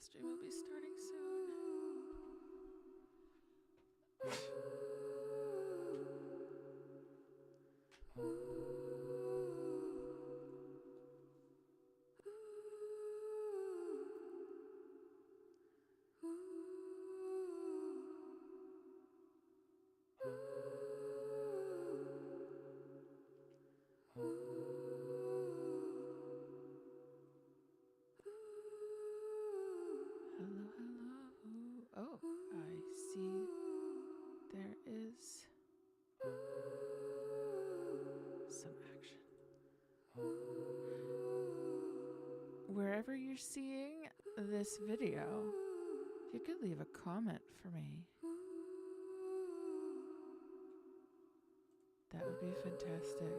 live stream will be starting soon. Hello, hello. Oh, I see there is some action. Wherever you're seeing this video, if you could leave a comment for me, that would be fantastic.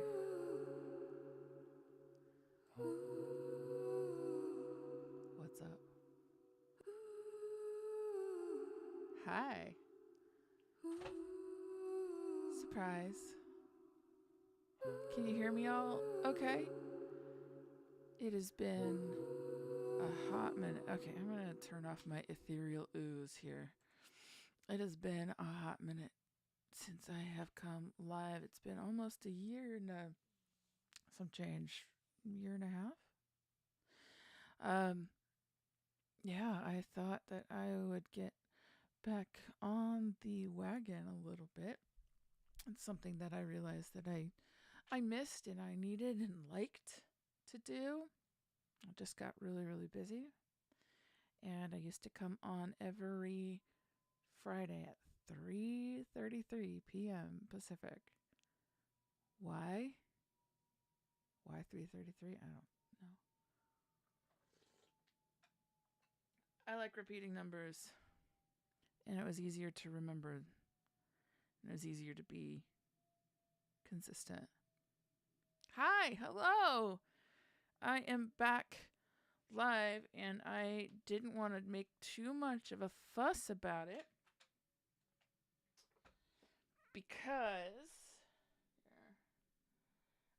What's up? Hi. Surprise. Can you hear me all okay? It has been a hot minute. Okay, I'm going to turn off my ethereal ooze here. It has been a hot minute since I have come live. It's been almost a year and some change, year and a half. Yeah, I thought that I would get back on the wagon a little bit. It's something that I realized that I missed and I needed and liked to do. I just got really, really busy. And I used to come on every Friday at 3:33 p.m. Pacific. Why? Why 3:33? I don't know. I like repeating numbers. And it was easier to remember. And it was easier to be consistent. Hi, hello. I am back live and I didn't want to make too much of a fuss about it because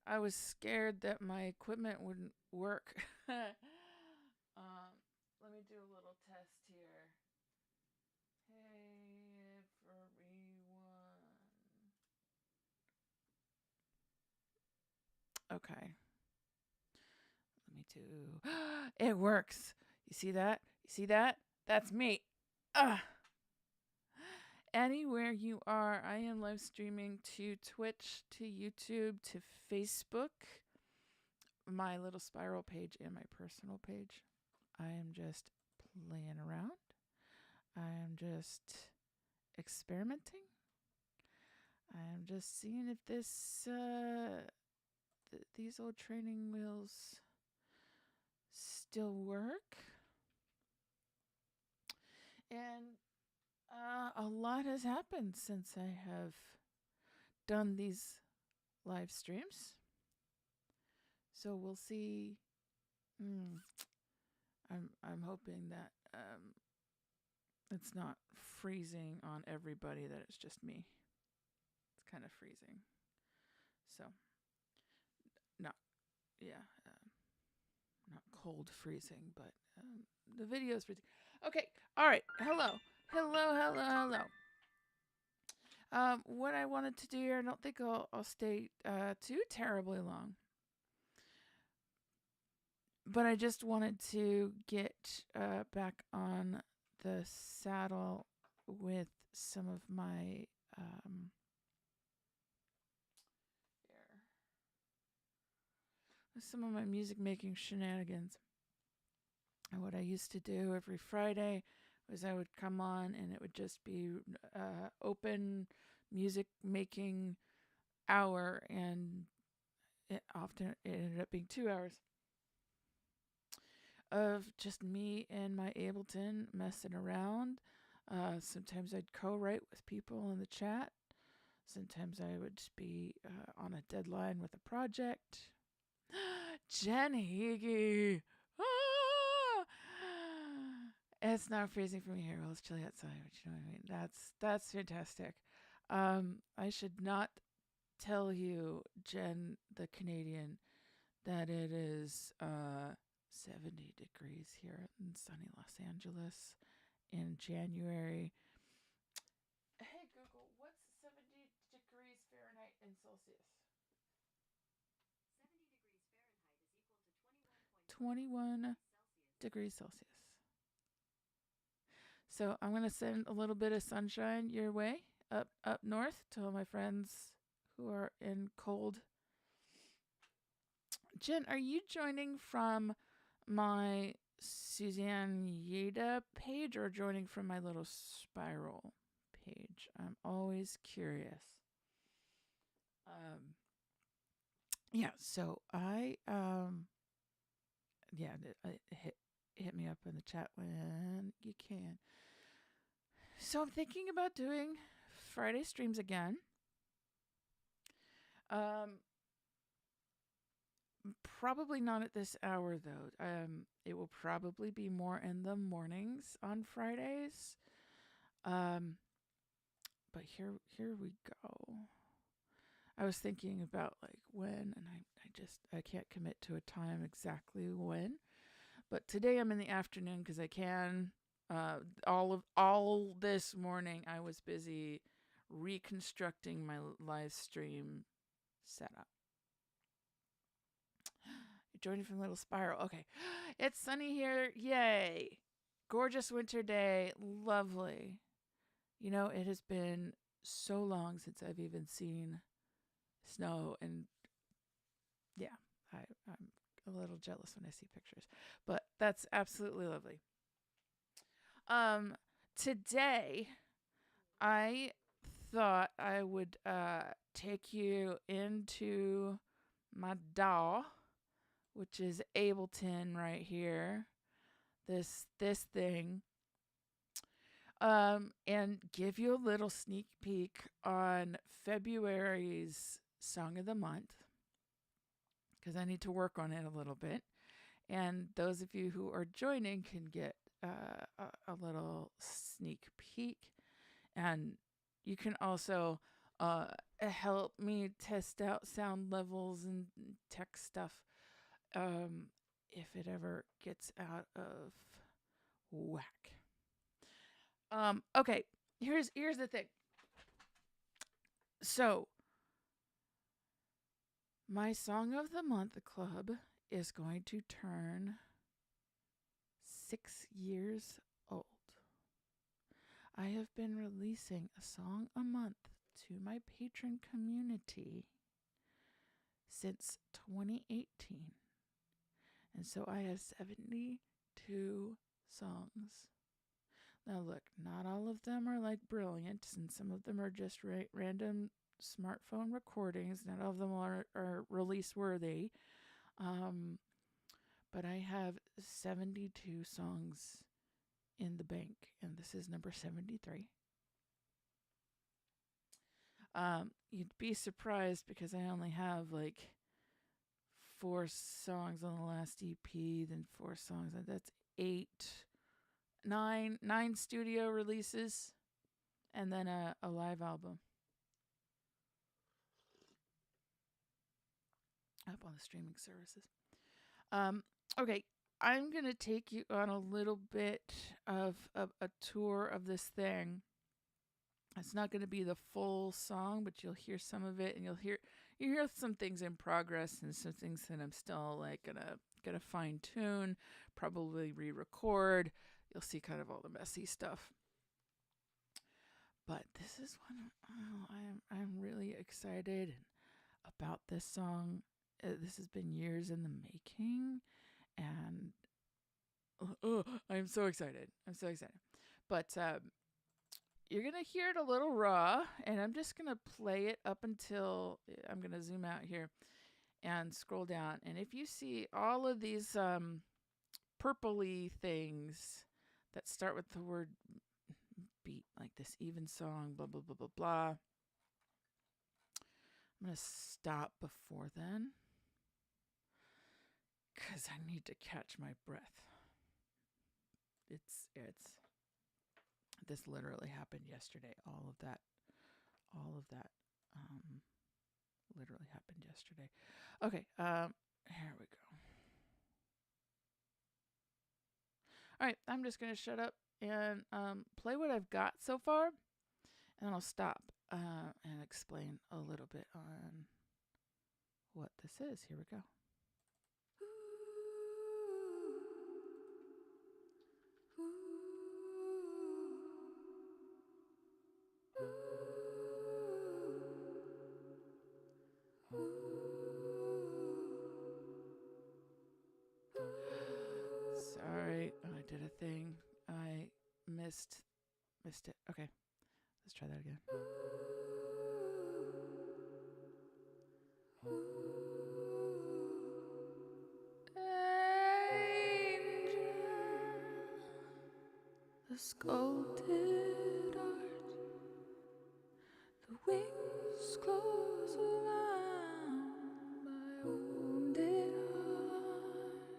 I was scared that my equipment wouldn't work. Let me do a little test here. Hey, everyone. Okay. Let me do. It works. You see that? You see that? That's me. Anywhere you are, I am live streaming to Twitch, to YouTube, to Facebook, my little spiral page, and my personal page. I am just playing around. I am just experimenting. I am just seeing if this these old training wheels still work. And a lot has happened since I have done these live streams. So we'll see. I'm hoping that it's not freezing on everybody, that it's just me. It's kind of freezing. So, not cold freezing, but the video is freezing. Okay, all right. Hello. What I wanted to do here, I don't think I'll stay too terribly long. But I just wanted to get back on the saddle with some of my music making shenanigans. And what I used to do every Friday was I would come on and it would just be open music making hour, and it ended up being 2 hours of just me and my Ableton messing around. Sometimes I'd co-write with people in the chat. Sometimes I would be on a deadline with a project. Jen Higgy! Ah! It's not freezing for me here. Well, it's chilly outside, but you know what I mean. That's fantastic. I should not tell you, Jen, the Canadian, that it is 70 degrees here in sunny Los Angeles in January. Hey Google, what's 70 degrees Fahrenheit in Celsius? 21 degrees Celsius. So I'm going to send a little bit of sunshine your way up north to all my friends who are in cold. Jen, are you joining from my Suzanne Yeda page or joining from my little spiral page? I'm always curious. Yeah, so hit me up in the chat when you can. So I'm thinking about doing Friday streams again. Probably not at this hour though. It will probably be more in the mornings on Fridays. But here we go. I was thinking about like when, and I can't commit to a time exactly when. But today I'm in the afternoon because I can. All this morning I was busy reconstructing my live stream setup. You're joining from Little Spiral. Okay. It's sunny here. Yay. Gorgeous winter day. Lovely. You know, it has been so long since I've even seen snow, and yeah, I'm a little jealous when I see pictures, but that's absolutely lovely. Today I thought I would take you into my DAW, which is Ableton right here. This thing. And give you a little sneak peek on February's Song of the Month, because I need to work on it a little bit. And those of you who are joining can get a little sneak peek. And you can also help me test out sound levels and tech stuff if it ever gets out of whack. Okay, here's the thing. So, my Song of the Month club is going to turn 6 years old. I have been releasing a song a month to my patron community since 2018. And so I have 72 songs. Now look, not all of them are like brilliant, and some of them are just random smartphone recordings. Not all of them are release worthy. But I have 72 songs in the bank, and this is number 73. You'd be surprised because I only have like 4 songs on the last EP, then 4 songs. That's 9 studio releases, and then a live album up on the streaming services. Okay, I'm going to take you on a little bit of a tour of this thing. It's not going to be the full song, but you'll hear some of it, and you hear some things in progress and some things that I'm still like gonna fine tune, probably re-record. You'll see kind of all the messy stuff. But this is one I'm really excited about this song. This has been years in the making, and I'm so excited. I'm so excited. But you're going to hear it a little raw, and I'm just going to play it up until I'm going to zoom out here and scroll down. And if you see all of these purpley things that start with the word beat, like this even song, blah, blah, blah, blah, blah, I'm going to stop before then because I need to catch my breath. This literally happened yesterday. All of that literally happened yesterday. Okay, here we go. All right, I'm just gonna shut up and play what I've got so far, and then I'll stop and explain a little bit on what this is. Here we go. Sorry, I did a thing. I missed it. Okay, let's try that again. The sculpted art, the wings close around my wounded heart.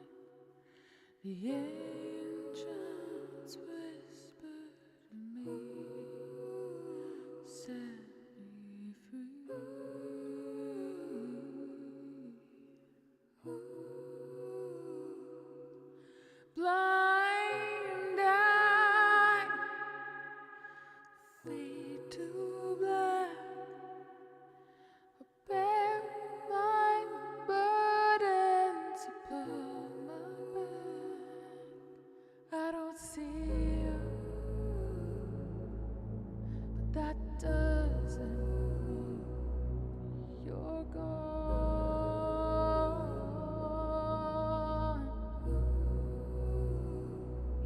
The angels whisper to me, set me free. Blind eye, fade to black. Bear my burdens upon my back. I don't see you, but that doesn't mean you're gone.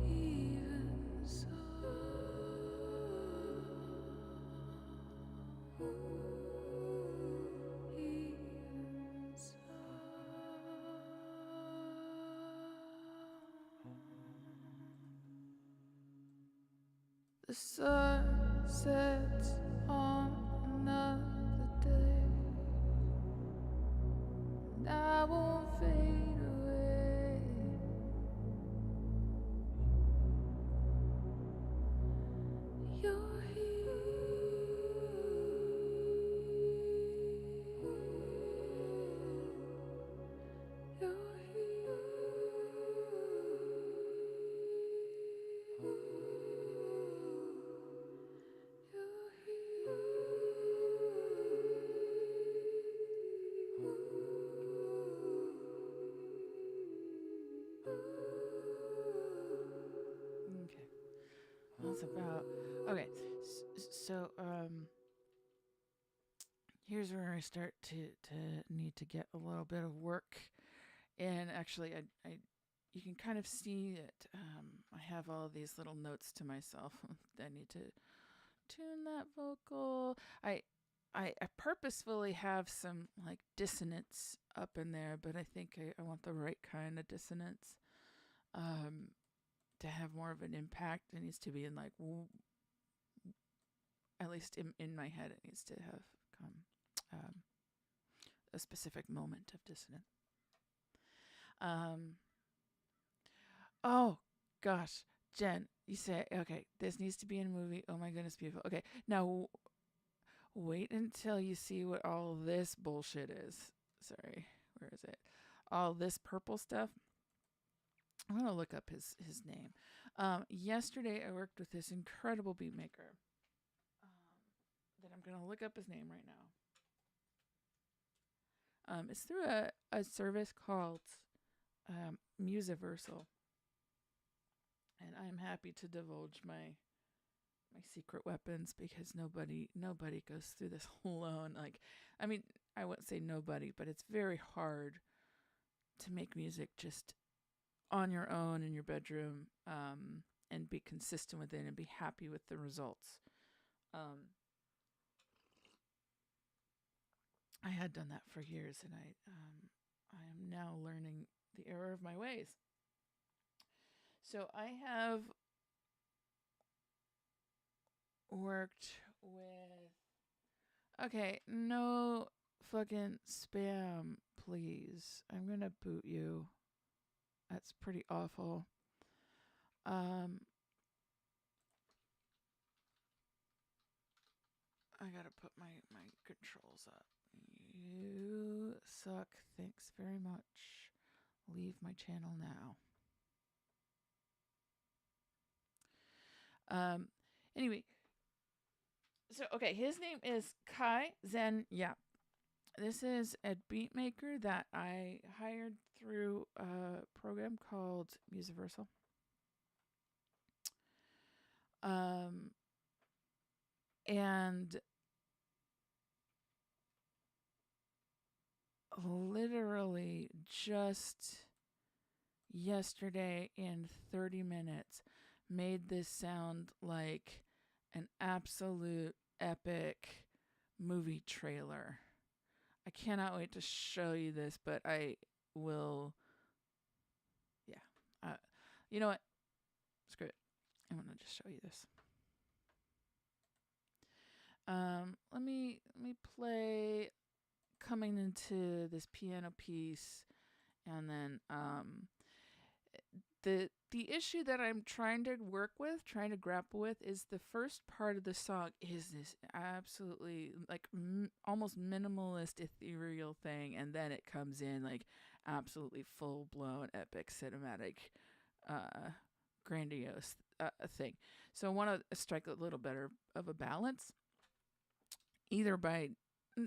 Even so. The sun sets on another day, and I won't fade away. You're here. You're here. Okay, that's about okay. So here's where I start to need to get a little bit of work. And actually, I you can kind of see that I have all these little notes to myself. I need to tune that vocal. I purposefully have some like dissonance up in there, but I think I want the right kind of dissonance um, to have more of an impact. It needs to be in like, at least in my head, it needs to have come um, a specific moment of dissonance. Oh gosh, Jen, you say okay. This needs to be in a movie. Oh my goodness, beautiful. Okay, now wait until you see what all this bullshit is. Sorry, where is it? All this purple stuff. I'm gonna look up his name. Yesterday I worked with this incredible beat maker. That I'm gonna look up his name right now. It's through a service called Musiversal, and I'm happy to divulge my secret weapons because nobody goes through this alone. Like, I mean, I wouldn't say nobody, but it's very hard to make music just on your own in your bedroom and be consistent with it and be happy with the results. I had done that for years, and I am now learning the error of my ways. So I have worked with. Okay, no fucking spam, please. I'm gonna boot you. That's pretty awful. I gotta put my controls up. You suck. Thanks very much. Leave my channel now. Um, anyway, so okay, his name is Kai Zen Yap. This is a beat maker that I hired through a program called Musiversal. And literally just yesterday in 30 minutes made this sound like an absolute epic movie trailer. I cannot wait to show you this, but I will. Yeah. You know what? Screw it. I'm going to just show you this. Let me play coming into this piano piece, and then the issue that I'm trying to work with, trying to grapple with, is the first part of the song is this absolutely like almost minimalist ethereal thing, and then it comes in like absolutely full blown epic cinematic, grandiose thing. So I want to strike a little better of a balance, either by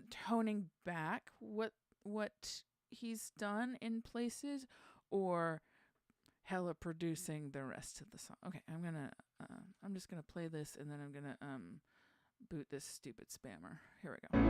toning back what he's done in places, or hella producing the rest of the song. Okay, I'm just gonna play this, and then I'm gonna boot this stupid spammer. Here we go.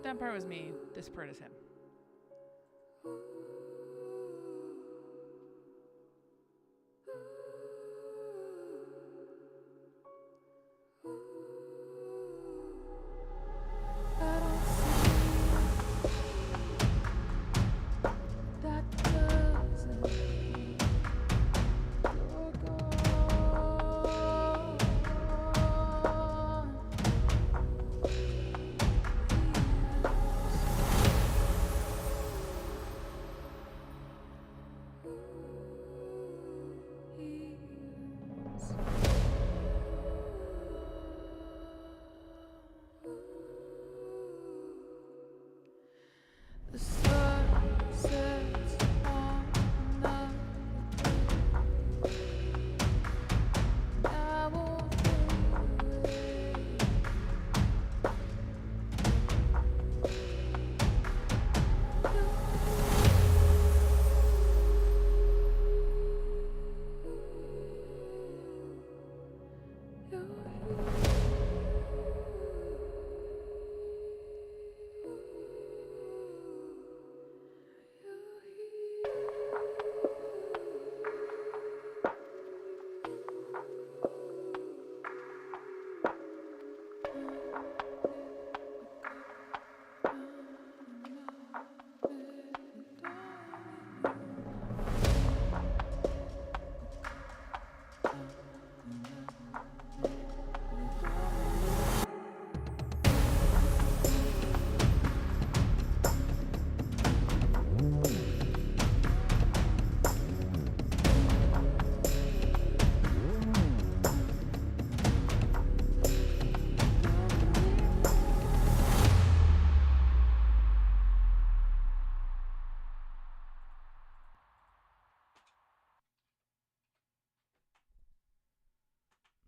That part was me. This part is him.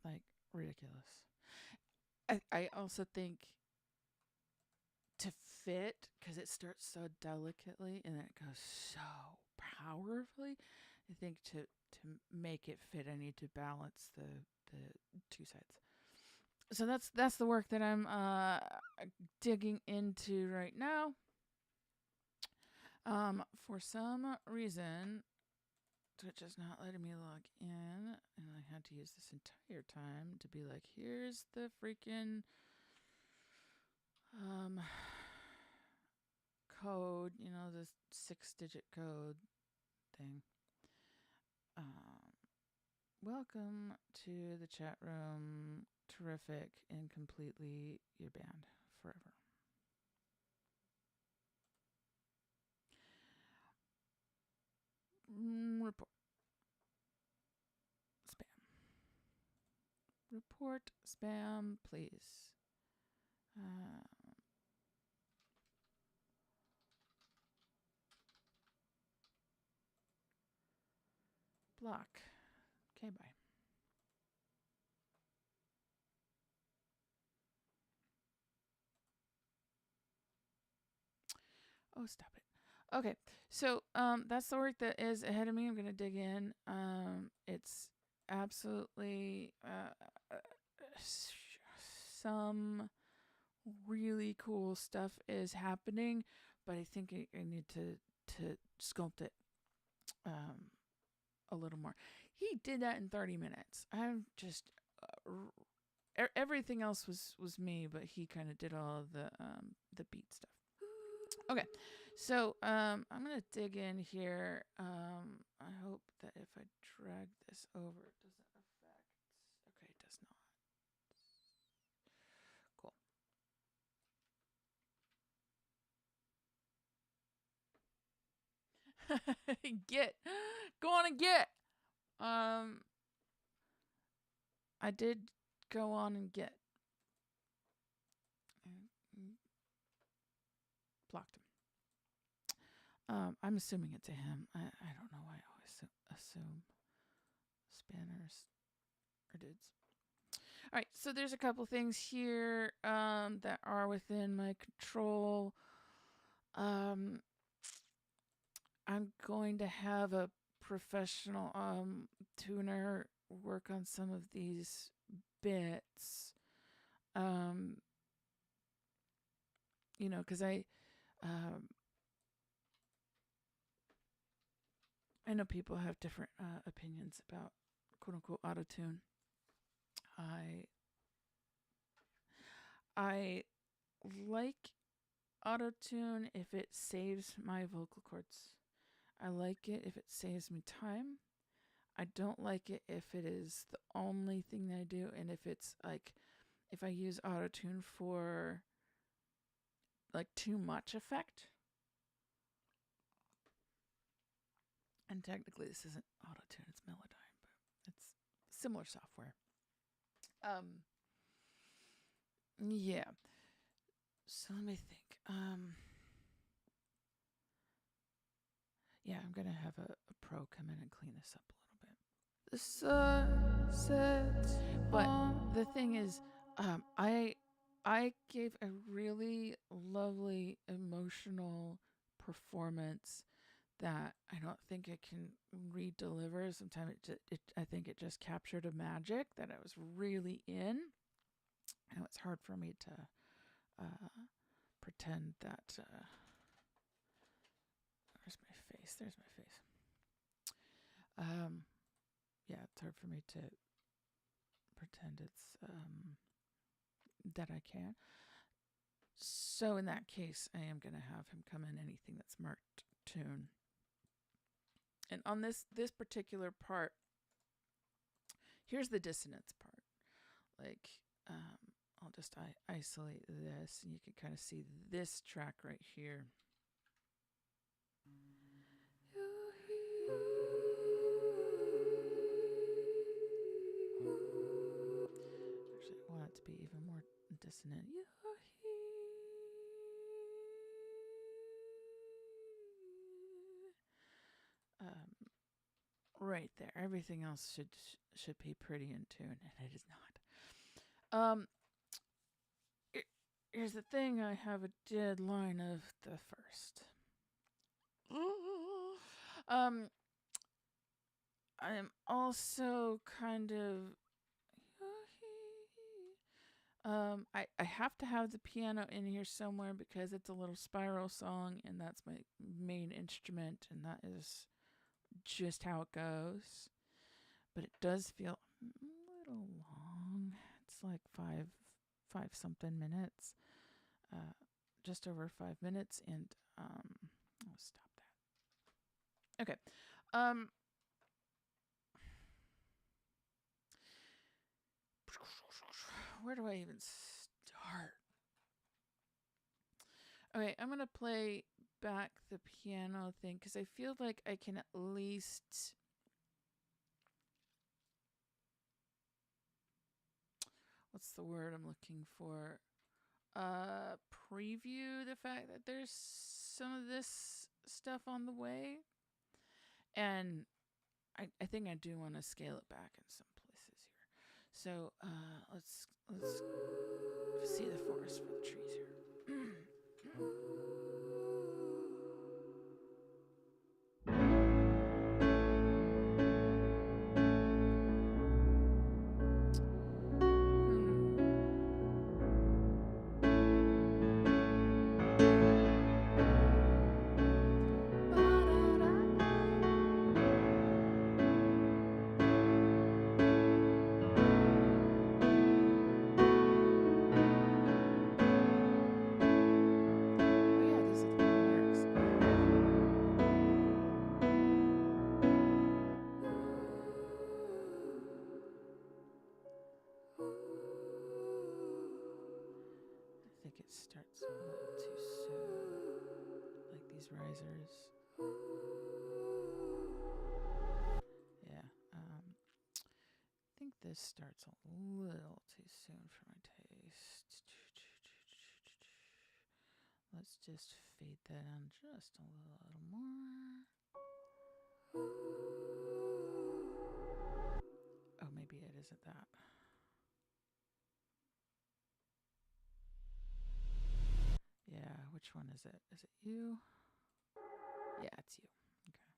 Like ridiculous. I also think to fit, because it starts so delicately and then it goes so powerfully. I think to make it fit, I need to balance the two sides. So that's the work that I'm digging into right now. For some reason, Twitch is not letting me log in, and I had to use this entire time to be like, here's the freaking code, the 6-digit code thing. welcome to the chat room. Terrific and completely your band forever. Report spam. Report spam, please. Block. Okay, bye. Oh, stop it. Okay, so that's the work that is ahead of me. I'm gonna dig in. It's absolutely some really cool stuff is happening, but I think I need to sculpt it a little more. He did that in 30 minutes. I'm just everything else was me, but he kind of did all of the beat stuff. Okay, so I'm gonna dig in here. I hope that if I drag this over, it doesn't affect. Okay, it does not. Cool. Get, go on and get. I did go on and get. Blocked him. I'm assuming it's a him. I don't know why I always assume spanners or dudes. All right, so there's a couple things here that are within my control. I'm going to have a professional tuner work on some of these bits. You know, because I know people have different opinions about quote unquote auto-tune. I like auto-tune if it saves my vocal cords. I like it if it saves me time. I don't like it if it is the only thing that I do, and if it's like if I use auto-tune for like too much effect. And technically this isn't auto-tune, it's Melodyne, but it's similar software. Yeah. So let me think. Yeah, I'm gonna have a pro come in and clean this up a little bit. The sun sets. But the thing is, I gave a really lovely emotional performance that I don't think I can re-deliver. Sometimes I think it just captured a magic that I was really in. I know it's hard for me to pretend that. Where's my face? There's my face. Yeah, it's hard for me to pretend it's that I can. So in that case, I am going to have him come in anything that's marked tune. And on this particular part, here's the dissonance part. Like, I'll just isolate this, and you can kind of see this track right here. Actually, I want it to be even more dissonant. Right there. Everything else should be pretty in tune, and it is not. Here's the thing. I have a deadline of the 1st. I'm also kind of I have to have the piano in here somewhere because it's a little spiral song and that's my main instrument, and that is just how it goes. But it does feel a little long. It's like five something minutes. Just over 5 minutes, and I'll stop that. Okay. where do I even start? Okay, I'm gonna play back the piano thing because I feel like I can at least what's the word I'm looking for? Preview the fact that there's some of this stuff on the way. And I think I do want to scale it back in some places here. So let's see the forest for the trees here. It starts a little too soon, like these risers. Yeah, I think this starts a little too soon for my taste. Let's just fade that on just a little more. Oh, maybe it isn't that. Yeah, which one is it? Is it you? Yeah, it's you. Okay.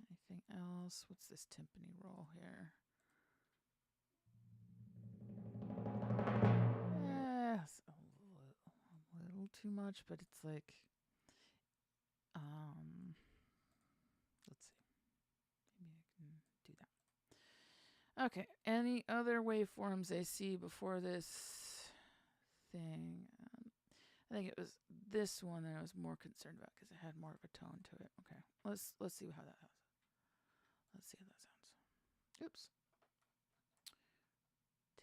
Anything else? What's this timpani roll here? Yes, a little too much, but it's like, let's see. Maybe I can do that. Okay, any other waveforms I see before this thing? I think it was this one that I was more concerned about because it had more of a tone to it. Okay, let's see how that has. Let's see how that sounds. Oops.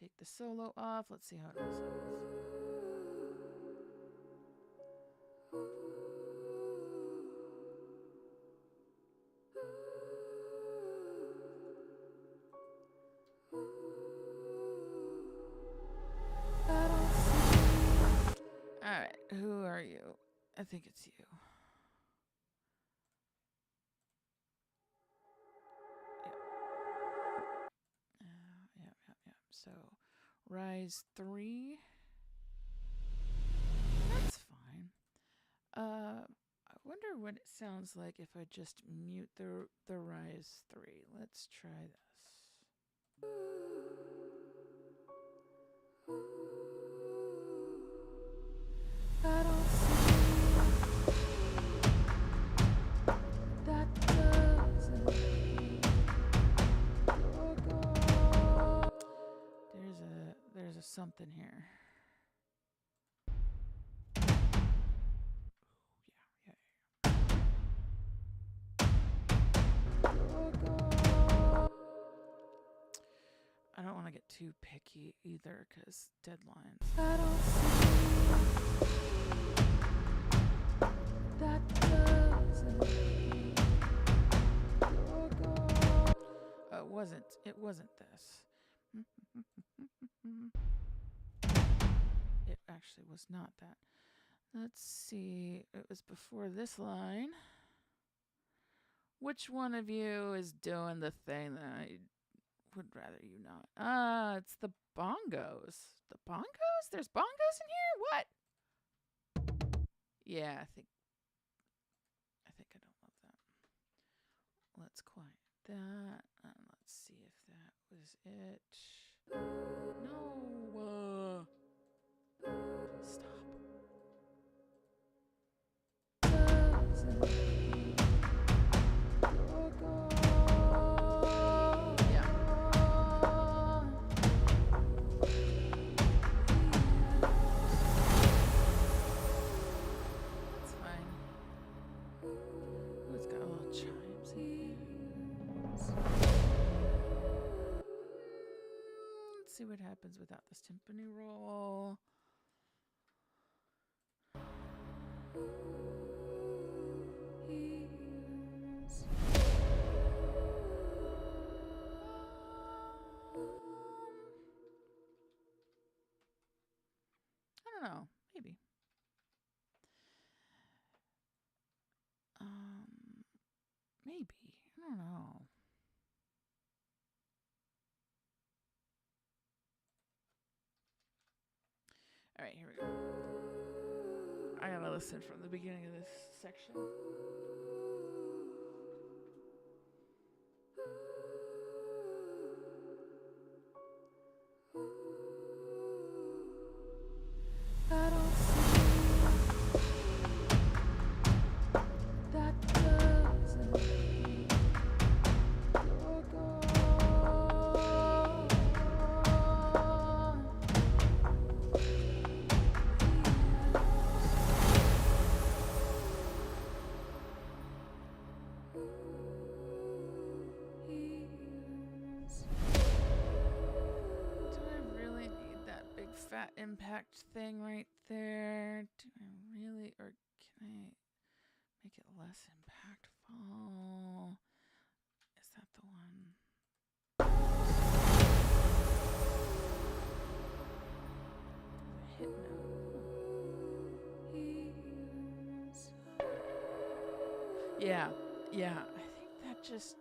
Take the solo off. Let's see how it sounds. Alright, who are you? I think it's you. Yeah. So, rise 3. That's fine. I wonder what it sounds like if I just mute the rise 3. Let's try this. I don't see that doesn't go. There's a something here. I don't want to get too picky either because deadlines. I don't see that doesn't go. Oh, it wasn't this. It actually was not that. Let's see. It was before this line. Which one of you is doing the thing that I would rather you not? It's the bongos. The bongos? There's bongos in here? What? Yeah, I think I don't love that. Let's quiet that. And let's see if that was it. No. Stop. let's see what happens without this timpani roll. I don't know. Maybe. Maybe. I don't know. All right, here we go. I gotta listen from the beginning of this section. I don't see that doesn't mean you're gone. Do I really need that big fat impact thing right there? Do I really, or can I make it less impactful? Is that the one? Hit note. Yeah, I think that just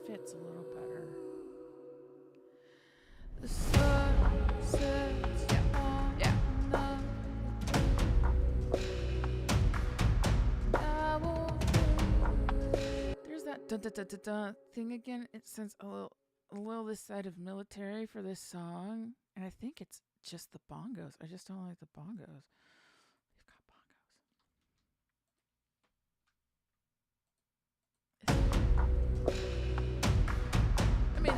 fits a little better. The sun sets on the there's that da da da da da thing again. It sounds a little this side of military for this song, and I think it's just the bongos. I just don't like the bongos. We've got bongos. I mean,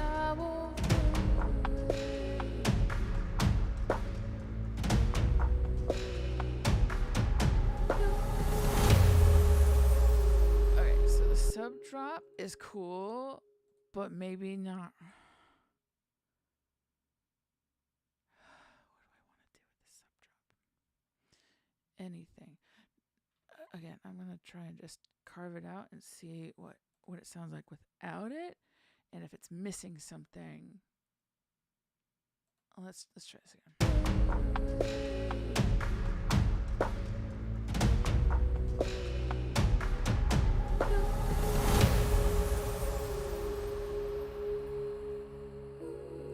okay, so the sub drop is cool, but maybe not. What do I want to do with this sub drop? Anything. Again, I'm gonna try and just carve it out and see what it sounds like without it, and if it's missing something. Let's try this again.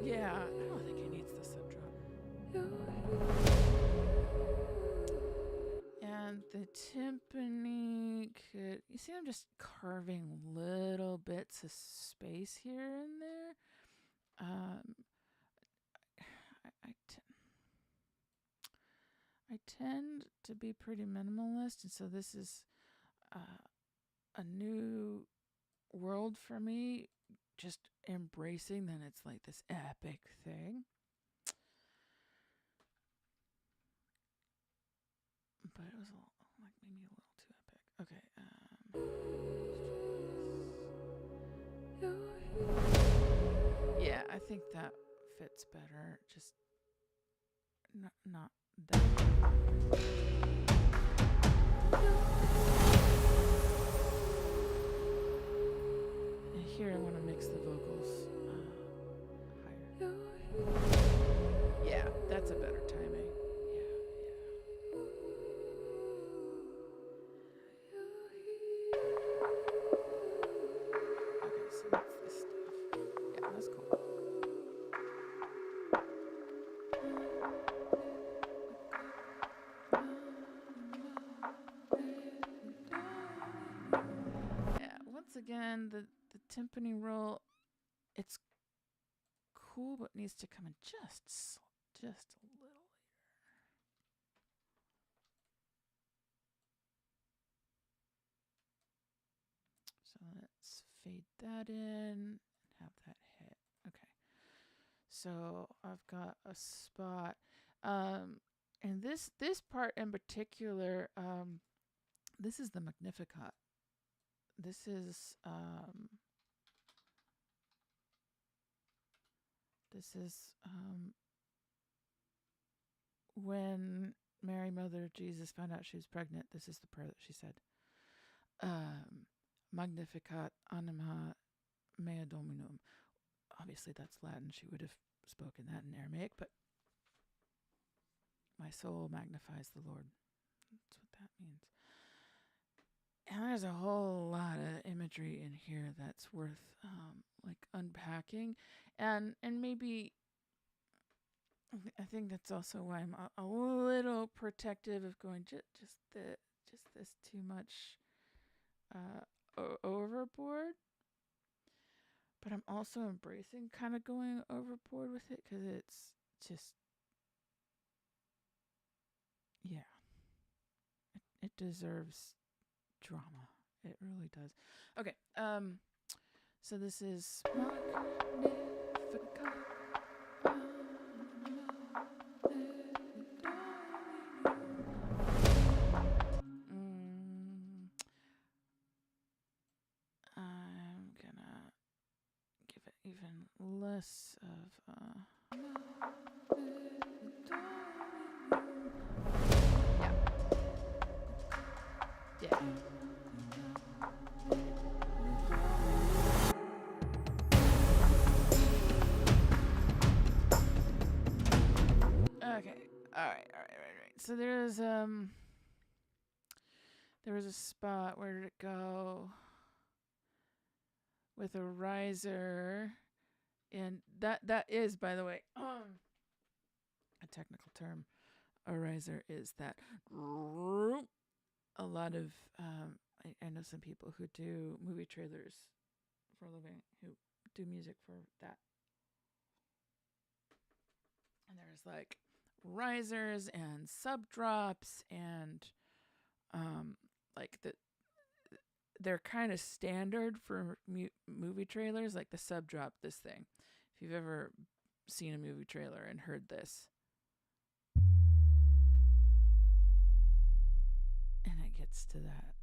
Yeah, I don't think it needs the sub drop. And the timpani could, you see, I'm just carving little bits of space here and there. I tend to be pretty minimalist, and so this is a new world for me. Just embracing that it's like this epic thing. But it was like maybe a little too epic. Okay. Yeah, I think that fits better. Just not that. And here I want to mix the vocals higher. Yeah, that's a better timing. Okay, so that's this stuff. Yeah, that's cool. Yeah, once again, the timpani roll, it's cool, but needs to come in just a little later. So let's fade that in and have that hit. Okay. So I've got a spot. And this part in particular, this is the Magnificat. This is This is when Mary, Mother of Jesus, found out she was pregnant. This is the prayer that she said. Magnificat anima mea Dominum. Obviously, that's Latin. She would have spoken that in Aramaic, but my soul magnifies the Lord. That's what that means. And there's a whole lot of imagery in here that's worth like unpacking, and maybe I think that's also why I'm a little protective of going just this too much overboard. But I'm also embracing kind of going overboard with it because it's just, yeah, it deserves drama. It really does. Okay, so this is Magnificat. I'm gonna give it even less of yeah. Okay. All right. So there was a spot. Where did it go? With a riser, and that is, by the way, a technical term. A riser is that a lot of I know some people who do movie trailers for a living, who do music for that, and there's like risers and sub drops and like they're kind of standard for movie trailers, like the sub drop, this thing. If you've ever seen a movie trailer and heard this, and it gets to that,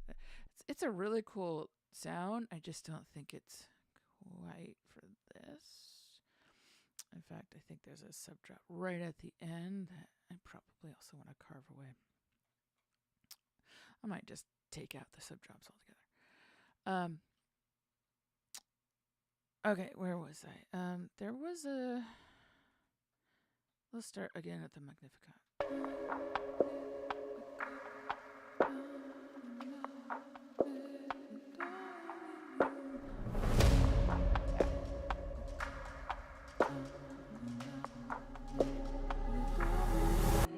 it's a really cool sound. I just don't think it's quite for this. In fact, I think there's a sub drop right at the end that I probably also want to carve away. I might just take out the sub drops altogether. Okay, where was I? There was a. Let's start again at the Magnificat.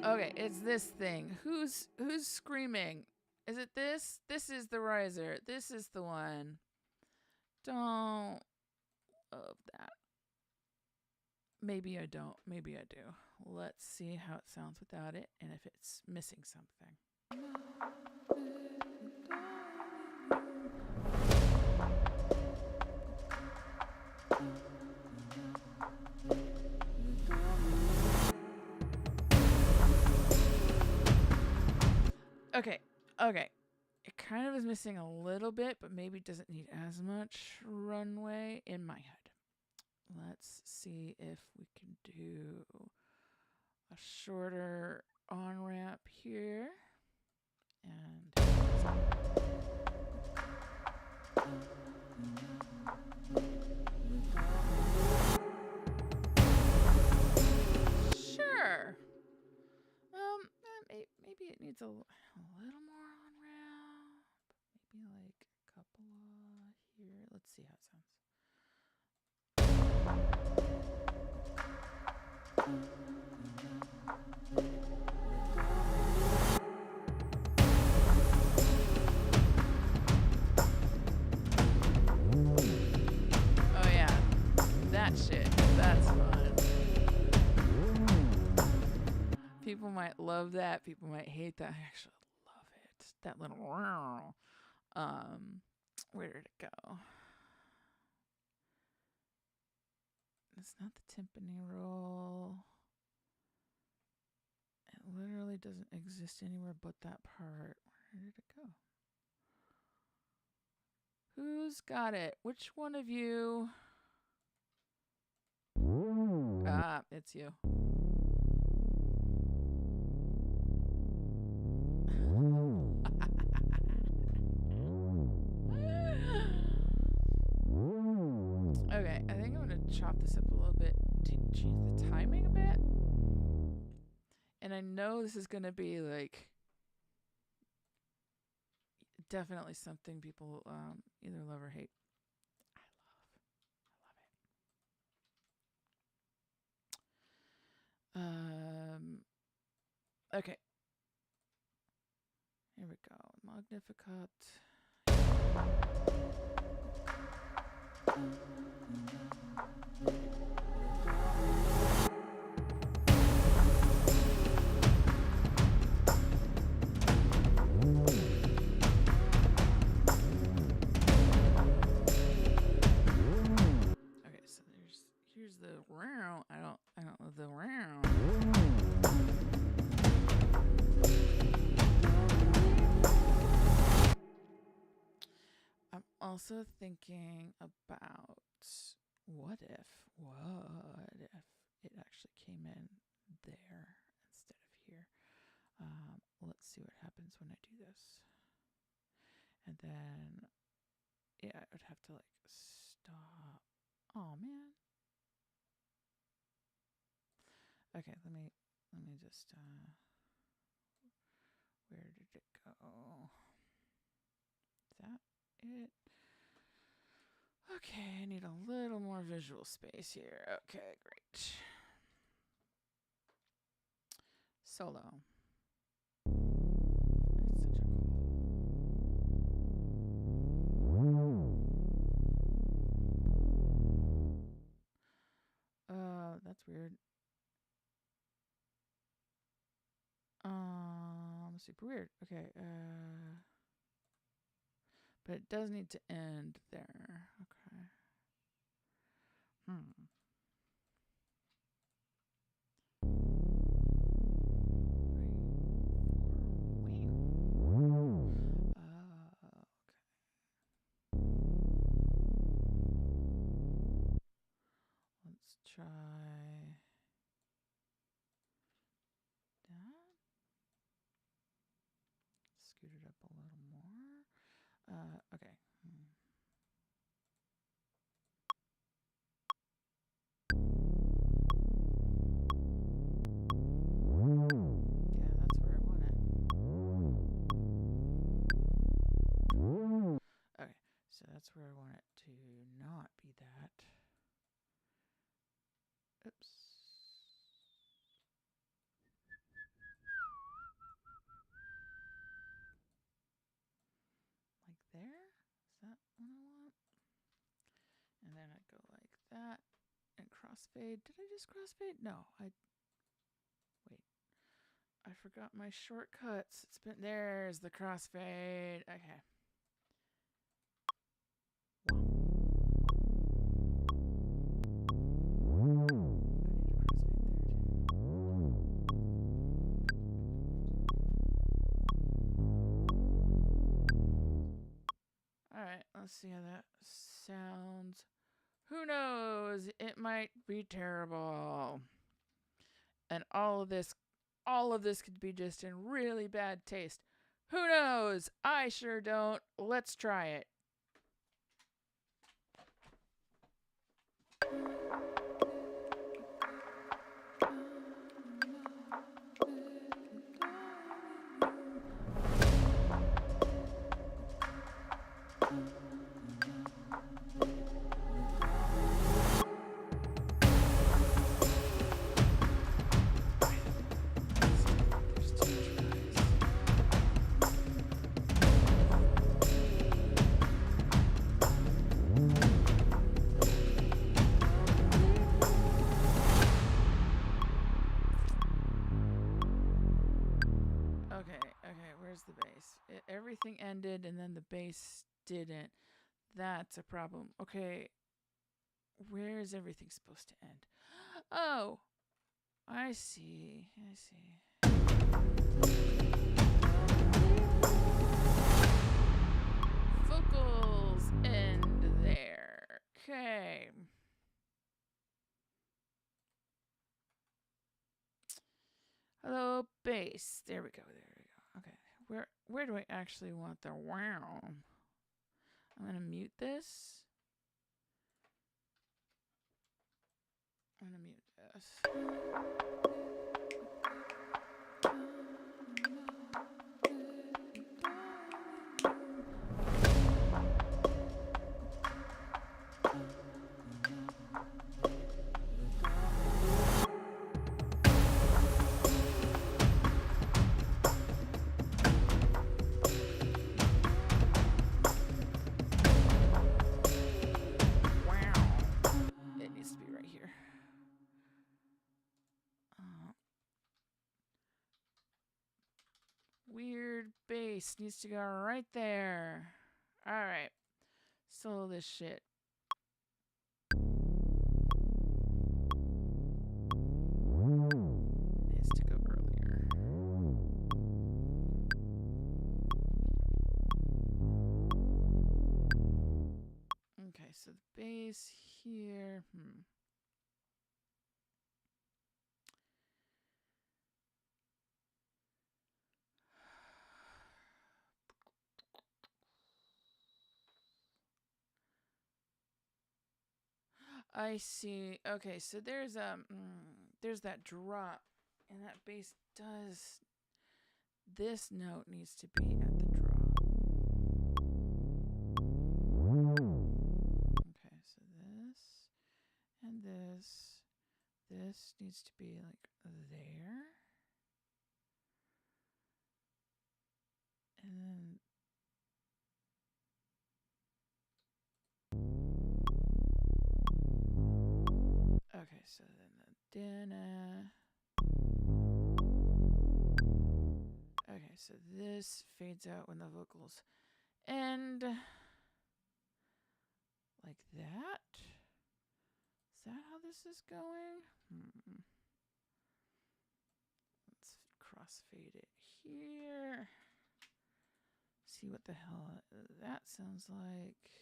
Okay, it's this thing. Who's screaming? Is it this? This is the riser. This is the one. Don't love that. Maybe I don't. Maybe I do. Let's see how it sounds without it and if it's missing something. Okay. It kind of is missing a little bit, but maybe doesn't need as much runway in my head. Let's see if we can do a shorter on-ramp here. And sure. Maybe it needs a little more on-ramp. Maybe like a couple here. Let's see how it sounds. Oh yeah, that shit. That's fun. People might love that. People might hate that. I actually love it. That little where did it go? It's not the timpani roll. It literally doesn't exist anywhere but that part. Where did it go? Who's got it? Which one of you? Oh, it's you. Okay, I think I'm gonna chop this up a little bit to change the timing a bit. And I know this is gonna be like definitely something people either love or hate. I love it. Okay. Here we go. Magnificat. Okay, so here's the round. I don't know the round. I'm also thinking about what if it actually came in there instead of here. Let's see what happens when I do this. And then, yeah, I would have to like stop. Oh man. Okay, let me just where did it go? Is that it? Okay, I need a little more visual space here. Okay, great. Solo. That's such a that's weird. Super weird. Okay, but it does need to end there. Okay. Let's try that. Scoot it up a little more. Okay. Yeah, that's where I want it. Okay, so that's where I want it to not be that. Oops. Like there? Is that what I want? And then I go like that and crossfade. Did I just crossfade? No, wait. I forgot my shortcuts. There's the crossfade. Okay. Alright, let's see how that sounds. Who knows? It might be terrible. And all of this could be just in really bad taste. Who knows? I sure don't. Let's try it. The bass. Everything ended and then the bass didn't. That's a problem. Okay, where is everything supposed to end? Oh, I see. Vocals end there. Okay. Hello, bass. There we go. There we go. Okay. Where do I actually want the wow? I'm gonna mute this. I'm gonna mute this. Weird bass needs to go right there. All right. Solo this shit. It needs to go earlier. Okay, so the bass here. I see. Okay, so there's that drop, and that bass does. This note needs to be at the drop. Okay, so this and this needs to be like there, and then. Okay, so then the dinner. Okay, so this fades out when the vocals end. Like that? Is that how this is going? Let's crossfade it here. See what the hell that sounds like.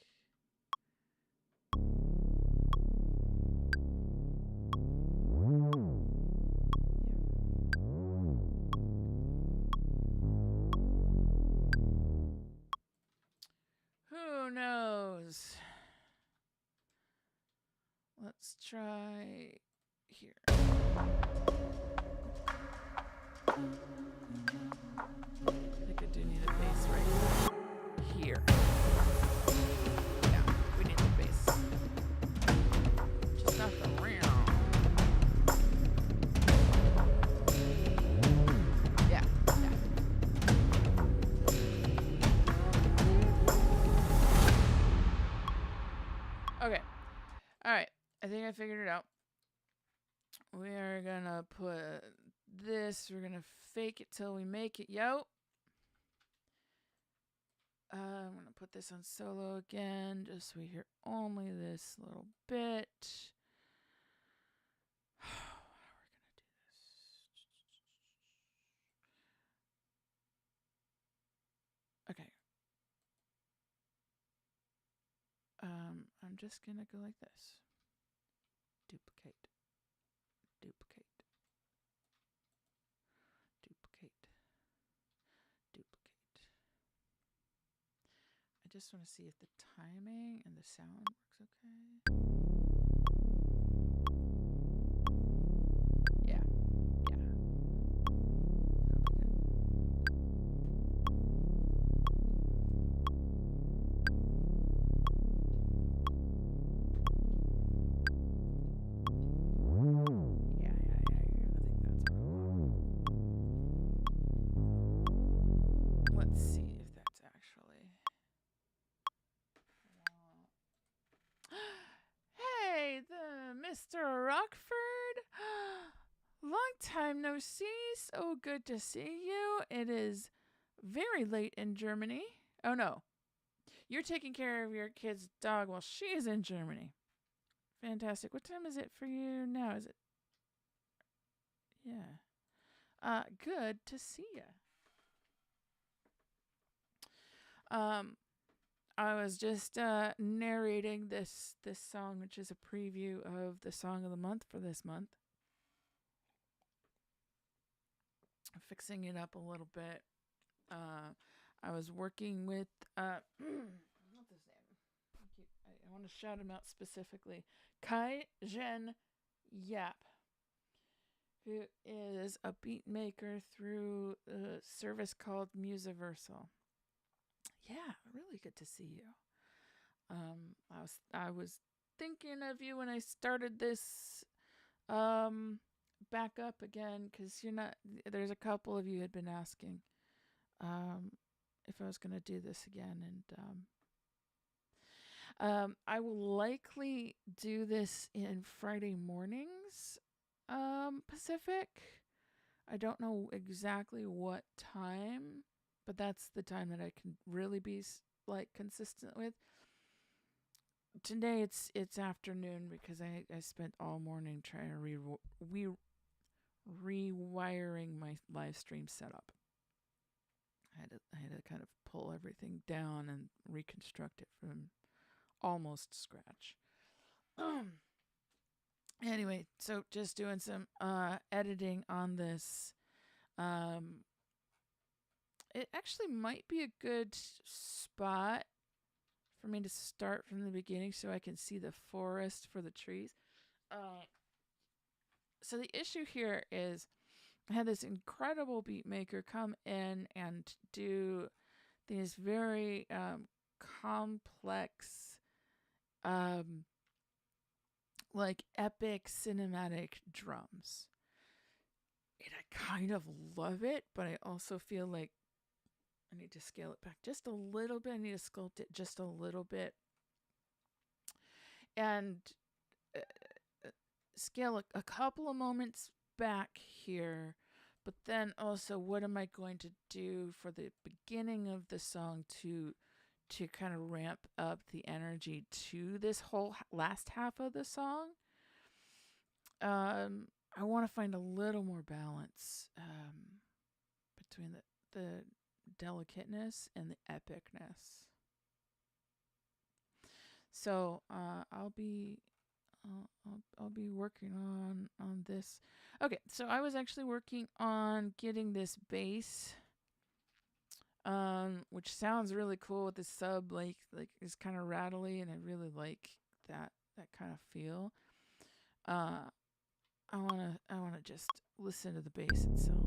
Who knows? Let's try here. I think I do need a bass right here. Yeah, we need the bass. Just not the round. Yeah. Okay. All right. I think I figured it out. We are gonna put this. We're gonna fake it till we make it. Yo. I'm gonna put this on solo again, just so we hear only this little bit. How are we gonna do this? Okay. I'm just gonna go like this. Duplicate. Duplicate. Duplicate. Duplicate. I just want to see if the timing and the sound works okay. Yeah. Mr. Rockford, long time no see. So good to see you. It is very late in Germany. Oh no, you're taking care of your kid's dog while she is in Germany. Fantastic. What time is it for you now? Is it? Yeah. Good to see you. I was just narrating this song, which is a preview of the song of the month for this month. fixing it up a little bit. Uh, I was working with what's his name? I want to shout him out specifically. Kai Zhen Yap, who is a beat maker through a service called Musiversal. Yeah, really good to see you. I was thinking of you when I started this back up again because you're not. There's a couple of you had been asking if I was going to do this again, and I will likely do this in Friday mornings, Pacific. I don't know exactly what time, but that's the time that I can really be like consistent with. Today it's afternoon because I spent all morning trying to rewiring my live stream setup. I had to kind of pull everything down and reconstruct it from almost scratch. Anyway, so just doing some editing on this. It actually might be a good spot for me to start from the beginning so I can see the forest for the trees. So the issue here is I had this incredible beat maker come in and do these very complex, like epic cinematic drums. And I kind of love it, but I also feel like I need to scale it back just a little bit. I need to sculpt it just a little bit. And scale a couple of moments back here, but then also what am I going to do for the beginning of the song to kind of ramp up the energy to this whole last half of the song. I want to find a little more balance between the delicateness and the epicness. So I'll be working on this. Okay, so I was actually working on getting this bass, which sounds really cool with the sub, like is kind of rattly, and I really like that kind of feel. I wanna just listen to the bass itself.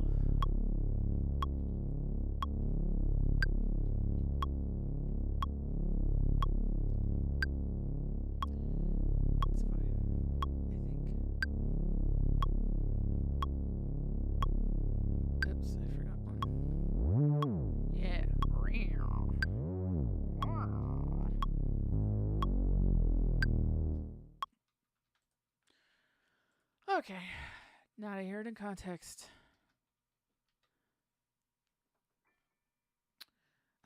Okay, now I hear it in context.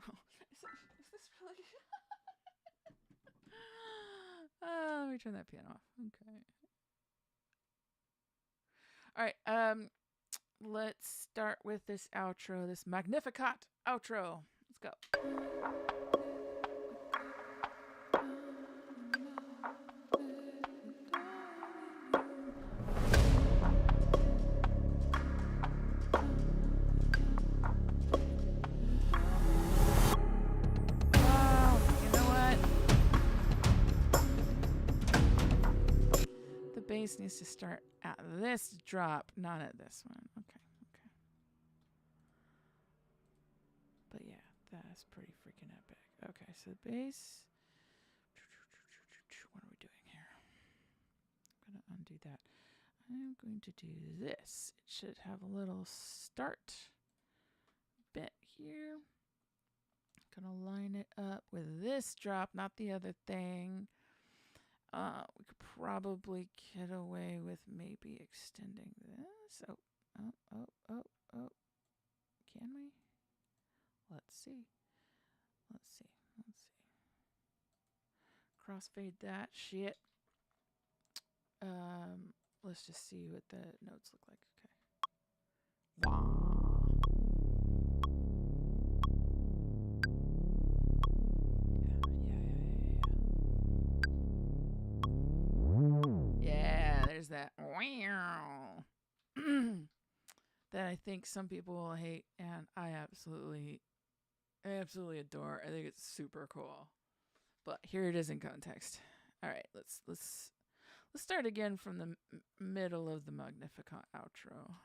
Oh, is this really? Let me turn that piano off. Okay. All right. Let's start with this outro, this Magnificat outro. Let's go. Bass needs to start at this drop, not at this one. Okay. But yeah, that's pretty freaking epic. Okay, so the bass. What are we doing here? I'm going to undo that. I'm going to do this. It should have a little start bit here. I'm going to line it up with this drop, not the other thing. We could probably get away with maybe extending this. Oh. Can we? Let's see. Crossfade that shit. Let's just see what the notes look like. Okay. Wow. Yeah, there's that. that I think some people will hate, and I absolutely adore. I think it's super cool. But here it is in context. All right, let's start again from the middle of the Magnificat outro.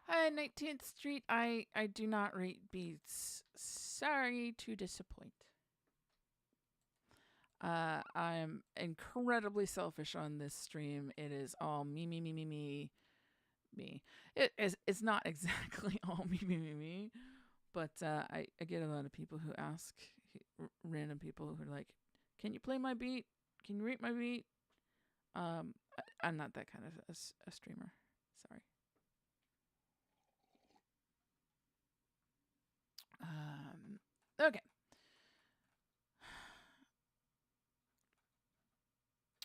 Hi, 19th Street. I do not rate beats. Sorry to disappoint. I'm incredibly selfish on this stream. It is all me, me, me, me, me, me. It's not exactly all me, me, me, me. But I get a lot of people who ask, random people who are like, "Can you play my beat? Can you rate my beat?" I'm not that kind of a streamer. Sorry. Okay.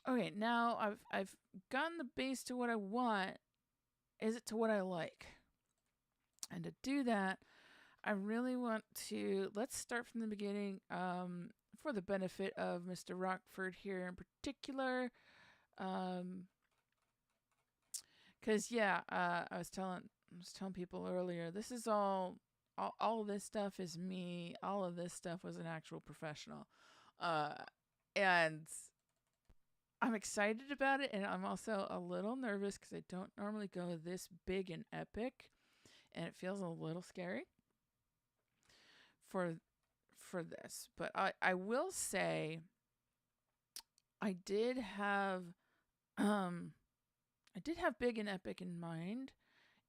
Okay, now I've gotten the bass to what I want. Is it to what I like? And to do that, I really want to let's start from the beginning. For the benefit of Mr. Rockford here in particular, because I was telling people earlier. This is all of this stuff is me. All of this stuff was an actual professional, and I'm excited about it, and I'm also a little nervous because I don't normally go this big and epic, and it feels a little scary for this. But I will say I did have big and epic in mind,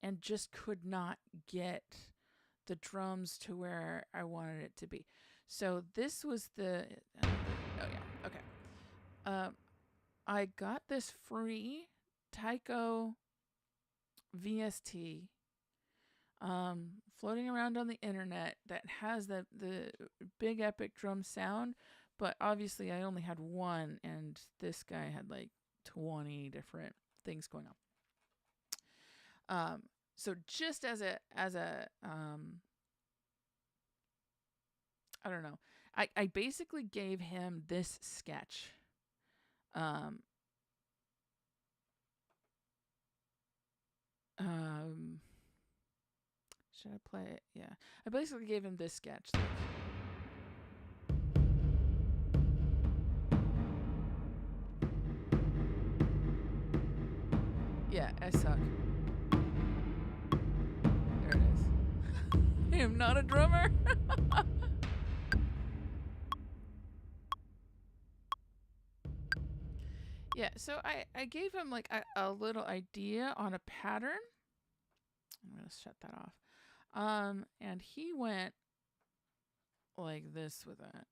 and just could not get the drums to where I wanted it to be. So this was the oh yeah, okay. I got this free Tycho VST floating around on the internet that has the big epic drum sound, but obviously I only had one, and this guy had like 20 different things going on. So just as a I don't know, I basically gave him this sketch. Should I play it? Yeah. I basically gave him this sketch. Yeah, I suck. There it is. I am not a drummer. Yeah, so I gave him like a little idea on a pattern. I'm going to shut that off. And he went like this with it.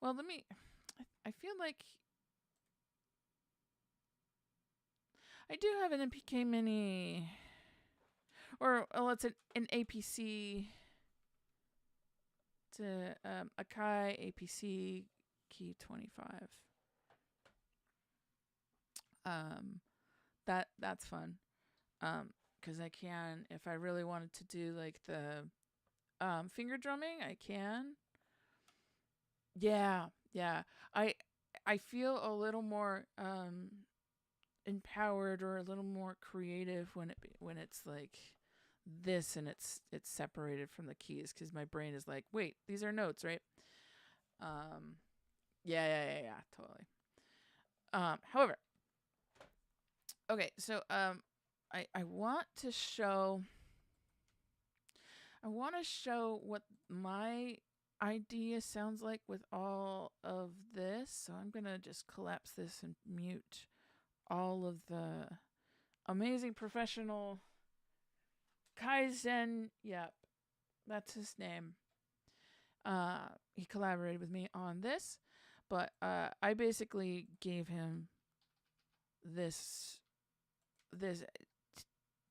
Well, I feel like I do have an MPK Mini, or it's an APC to Akai APC Key 25. That's fun. Because I can, if I really wanted to do like the finger drumming, I can. Yeah. I feel a little more empowered or a little more creative when it's like this, and it's separated from the keys, because my brain is like, wait, these are notes, right? Yeah, totally. However, okay, so I want to show what my idea sounds like with all of this. So I'm gonna just collapse this and mute all of the amazing professional Kaizen. Yep, that's his name. He collaborated with me on this, but I basically gave him this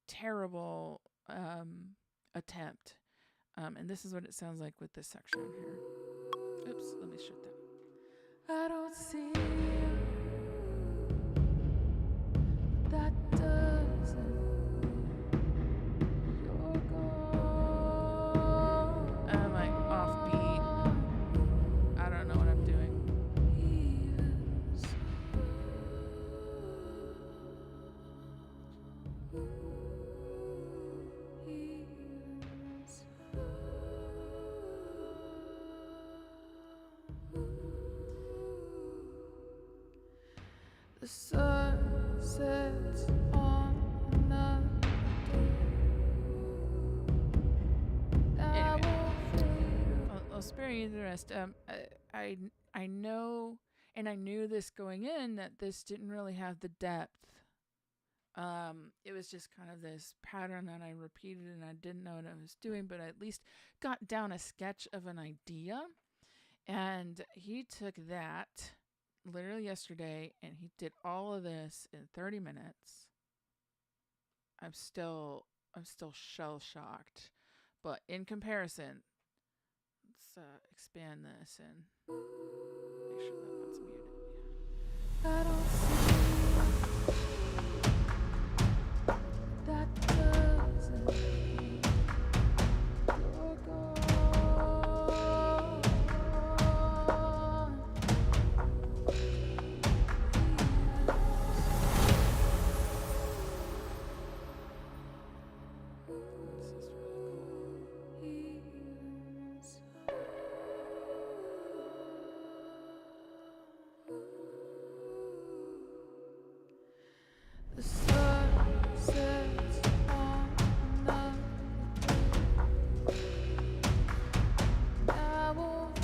terrible attempt. And this is what it sounds like with this section here. Oops, let me shut that. I don't see that doesn't. You're gone. I'm like offbeat. I don't know what I'm doing. The sun sets on another day. Anyway, I'll spare you the rest. I know, and I knew this going in, that this didn't really have the depth. It was just kind of this pattern that I repeated, and I didn't know what I was doing, but I at least got down a sketch of an idea. And he took that literally yesterday, and he did all of this in 30 minutes. I'm still shell shocked, but in comparison, let's expand this and make sure that one's muted. I don't see that doesn't. You're gone. The sun sets on another day. I won't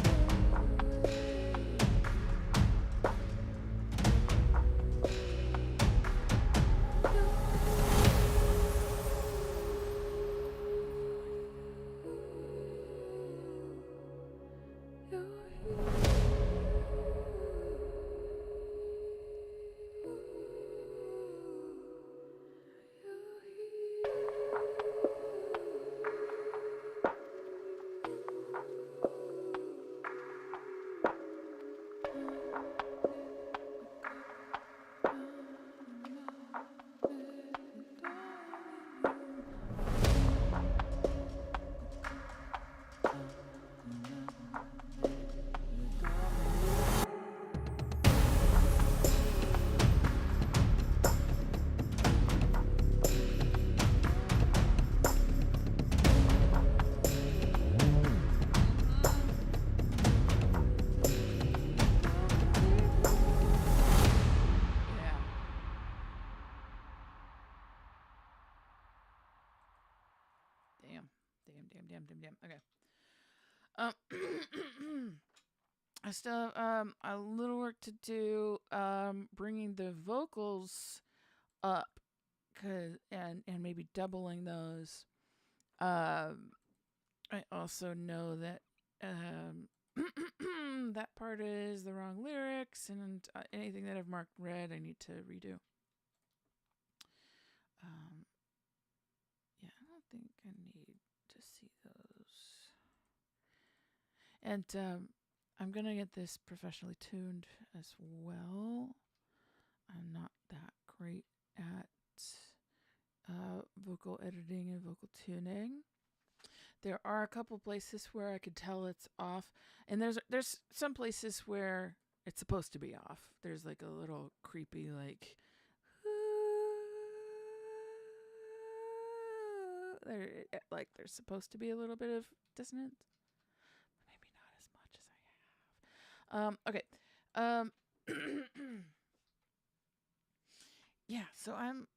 Damn. Okay. I still have a little work to do bringing the vocals up, and maybe doubling those. I also know that that part is the wrong lyrics, and anything that I've marked red, I need to redo. Yeah, I don't think I need to see those. And I'm going to get this professionally tuned as well. I'm not that great at vocal editing and vocal tuning. There are a couple places where I could tell it's off, and there's some places where it's supposed to be off. There's like a little creepy there's supposed to be a little bit of dissonance, maybe not as much as I have. Okay. Yeah, so I'm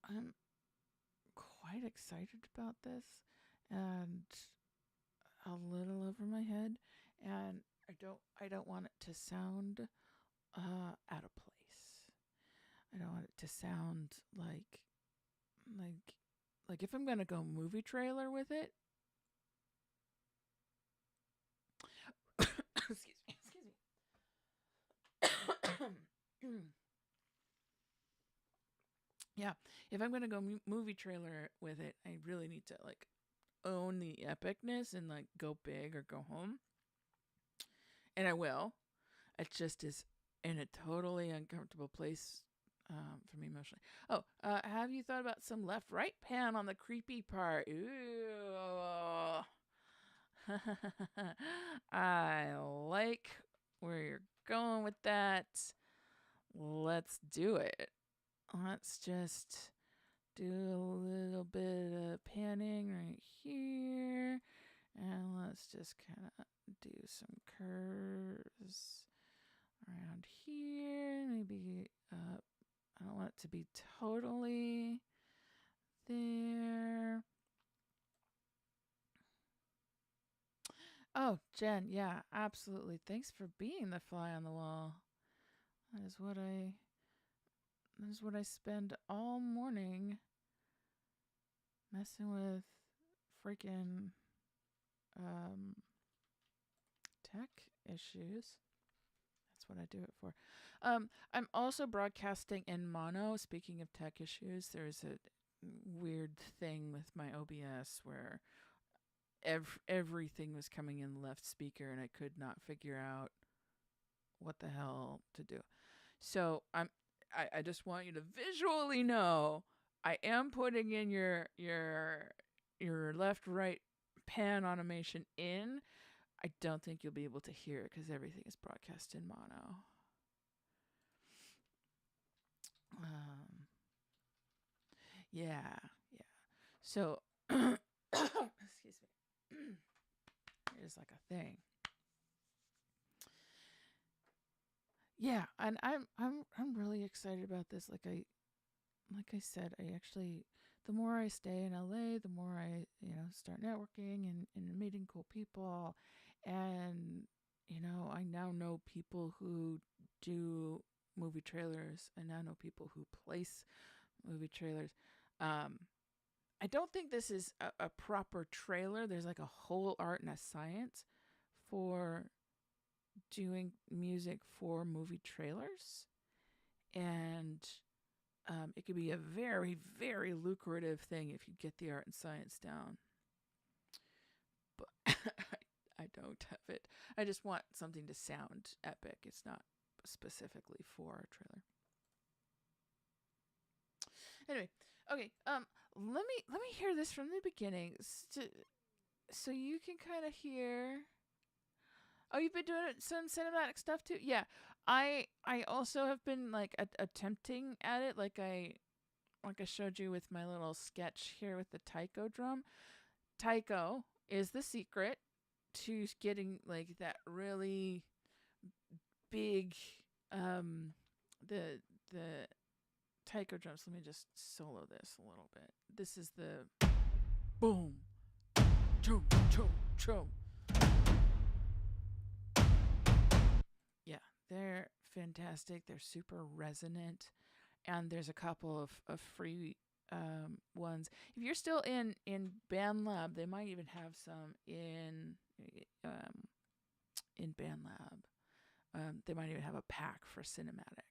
quite excited about this, and a little over my head, and I don't want it to sound out of place. I don't want it to sound like if I'm gonna go movie trailer with it. Excuse me. Yeah, if I'm gonna go movie trailer with it, I really need to like own the epicness and like go big or go home, and I will. It just is in a totally uncomfortable place for me emotionally. Oh, have you thought about some left right pan on the creepy part? Ooh. I like where you're going with that. Let's do it. Let's just do a little bit of panning right here. And let's just kind of do some curves around here. Maybe I don't want it to be totally there. Oh, Jen, yeah, absolutely. Thanks for being the fly on the wall. That is what I that is what I spend all morning messing with freaking um tech issues. That's what I do it for. I'm also broadcasting in mono. Speaking of tech issues, there's a weird thing with my OBS where everything was coming in left speaker, and I could not figure out what the hell to do. So I just want you to visually know I am putting in your left right pan automation in. I don't think you'll be able to hear it because everything is broadcast in mono. Um, yeah, yeah. So, excuse me. Here's like a thing. Yeah, and I'm really excited about this. Like I said, I actually the more I stay in LA, the more I start networking and meeting cool people, and I now know people who do movie trailers. I now know people who place movie trailers. Um, I don't think this is a proper trailer. There's like a whole art and a science for doing music for movie trailers, and it could be a very, very lucrative thing if you get the art and science down. But I don't have it. I just want something to sound epic. It's not specifically for a trailer. Anyway, okay. Let me hear this from the beginning, so you can kind of hear. Oh, you've been doing some cinematic stuff too. Yeah, I also have been like attempting at it, like I showed you with my little sketch here with the taiko drum. Taiko is the secret to getting like that really big the the taiko drums. Let me just solo this a little bit. This is the boom chum chum chum. Yeah, they're fantastic. They're super resonant, and there's a couple of free ones. If you're still in BandLab, they might even have some um, in BandLab. They might even have a pack for cinematic.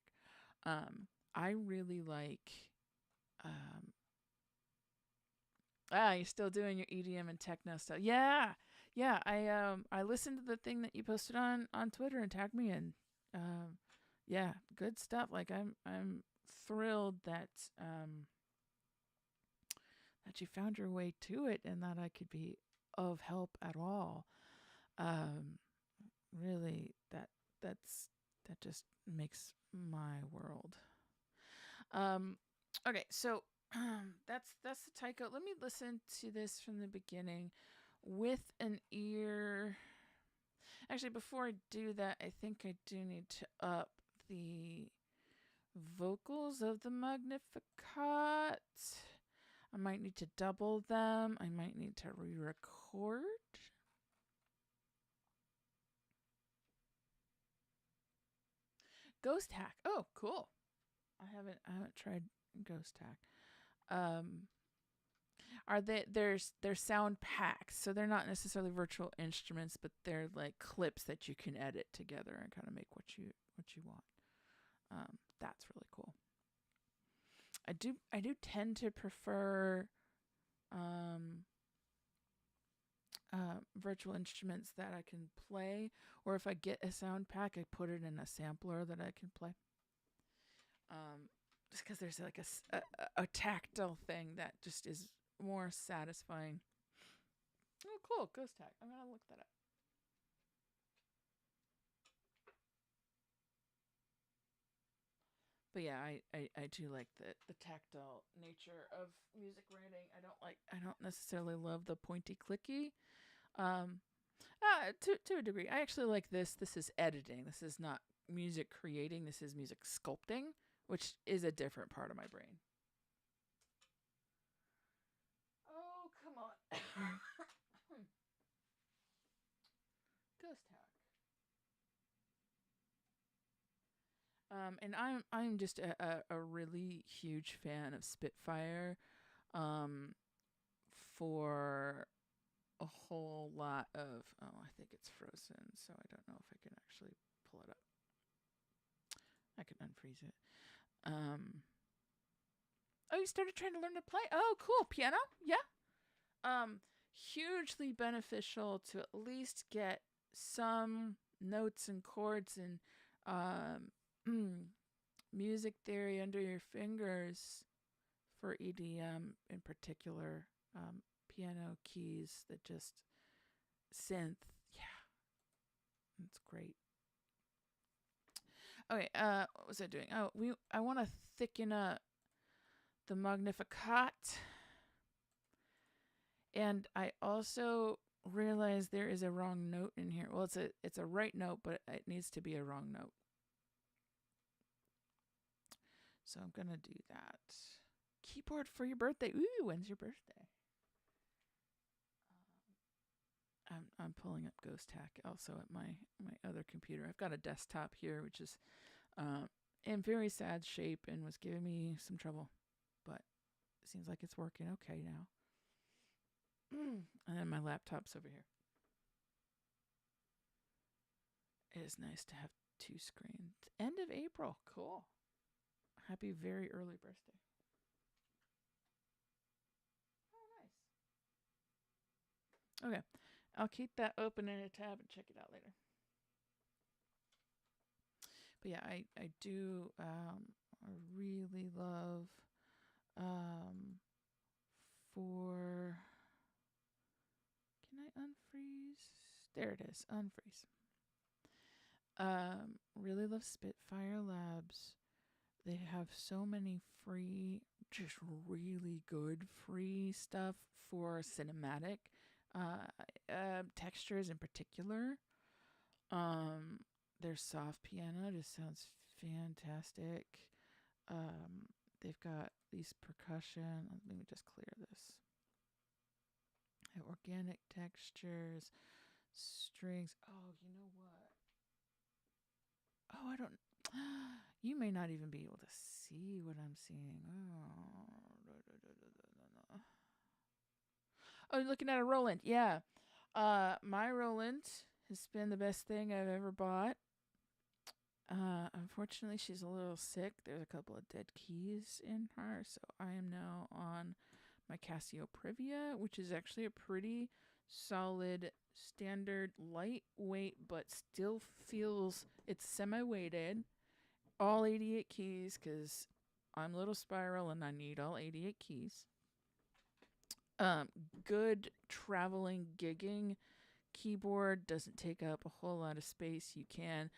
I really like. Um, you're still doing your EDM and techno stuff. Yeah, yeah. I listened to the thing that you posted on Twitter and tagged me in. Um, yeah, good stuff. Like I'm thrilled that you found your way to it and that I could be of help at all. Um, really, that just makes my world. Um, okay, so that's the taiko. Let me listen to this from the beginning with an ear. Actually, before I do that, I think I do need to up the vocals of the Magnificat. I might need to double them. I might need to re-record. Ghost Hack. Oh, cool. I haven't tried Ghost Hack. Um, are they're sound packs, so they're not necessarily virtual instruments, but they're like clips that you can edit together and kind of make what you want. That's really cool. I do tend to prefer um, virtual instruments that I can play, or if I get a sound pack, I put it in a sampler that I can play. Just because there's like a tactile thing that just is more satisfying. Oh, cool, Ghost Tag. I'm gonna look that up. But yeah, I do like the tactile nature of music writing. I don't necessarily love the pointy clicky. Um, to a degree, I actually like this. This is editing. This is not music creating. This is music sculpting, which is a different part of my brain. Oh, come on. Ghost Hack. And I'm just a really huge fan of Spitfire. Um, for a whole lot of I think it's frozen, so I don't know if I can actually pull it up. I can unfreeze it. Oh, you started trying to learn to play? Oh, cool. Piano? Yeah. Um, Hugely beneficial to at least get some notes and chords and music theory under your fingers for EDM in particular. Piano keys that just synth. Yeah, it's great. Okay, what was I doing? Oh, I want to thicken up the Magnificat, and I also realized there is a wrong note in here. Well, it's a right note, but it needs to be a wrong note. So I'm gonna do that. Keyboard for your birthday. Ooh, when's your birthday? I'm pulling up Ghost Hack also at my other computer. I've got a desktop here, which is in very sad shape and was giving me some trouble, but it seems like it's working okay now. And then my laptop's over here. It is nice to have two screens. End of April. Cool. Happy very early birthday. Oh, nice. Okay. I'll keep that open in a tab and check it out later. But yeah, I do I really love for can I unfreeze? There it is. Unfreeze. Really love Spitfire Labs. They have so many free, just really good free stuff for cinematic textures in particular. Their soft piano just sounds fantastic. They've got these percussion. Let me just clear this. Organic textures, strings. Oh, you know what? Oh, I don't. You may not even be able to see what I'm seeing. Oh, you're looking at a Roland. Yeah. My Roland has been the best thing I've ever bought. Unfortunately, she's a little sick. There's a couple of dead keys in her, so I am now on my Casio Privia, which is actually a pretty solid, standard, lightweight, but still feels it's semi-weighted. All 88 keys, because I'm Little Spiral and I need all 88 keys. Good traveling, gigging keyboard, doesn't take up a whole lot of space. You can